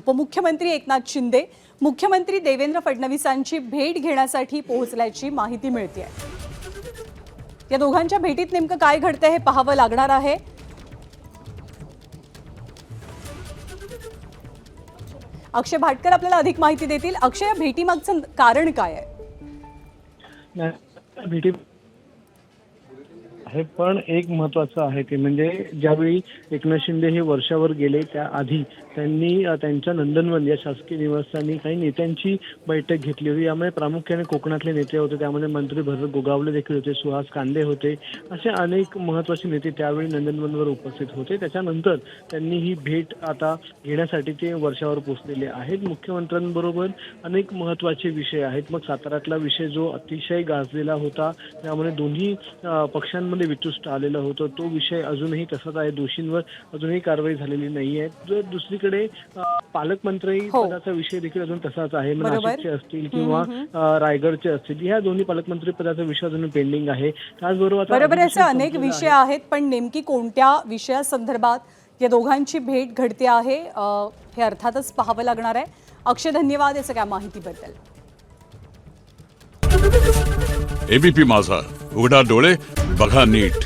उपमुख्यमंत्री एकनाथ शिंदे मुख्यमंत्री देवेंद्र फडणवीसांची भेट घेण्यासाठी पोहोचल्याची माहिती मिळते। या दोघांच्या भेटीत नेमकं काय घडतंय हे पाहावं लागणार आहे। अक्षय भाटकर आपल्याला अधिक माहिती देतील। अक्षय, या भेटीमागचं कारण काय आहे? भेटी आहे पण एक महत्त्वाचं आहे ते म्हणजे ज्यावेळी एकनाथ शिंदे हे वर्षावर गेले त्याआधी त्यांनी त्यांच्या नंदनवन या शासकीय निवासस्थानी काही नेत्यांची बैठक घेतली होती। यामध्ये प्रामुख्याने कोकणातले नेते होते, त्यामध्ये मंत्री भरत गोगावले देखील होते, सुहास कांदे होते, असे अनेक महत्त्वाचे नेते त्यावेळी नंदनवनवर उपस्थित होते। त्याच्यानंतर त्यांनी ही भेट आता घेण्यासाठी ते वर्षावर पोहोचलेले आहेत। मुख्यमंत्र्यांबरोबर अनेक महत्त्वाचे विषय आहेत। मग साताऱ्यातला विषय जो अतिशय गाजलेला होता, त्यामुळे दोन्ही पक्षांमध्ये वितुष्ट आलेलं होतं, तो विषय अजूनही तसाच आहे। दोषींवर अजूनही कारवाई झालेली नाही आहे। जर दुसरीकडे पालकमंत्री पदाचा विषय देखील अजून तसाच आहे। नाशिकचे असतील किंवा रायगडचे असतील, या दोन्ही पालकमंत्री पदाचा विषय अजून पेंडिंग आहे। बरोबर, असे अनेक विषय आहेत, पण नेमकी कोणत्या विषयासंदर्भात या दोघांची भेट घडते आहे हे अर्थातच पाहावं लागणार आहे। अक्षय, धन्यवाद या सगळ्या माहितीबद्दल। एबीपी माझा, उघडा डोळे बघा नीट।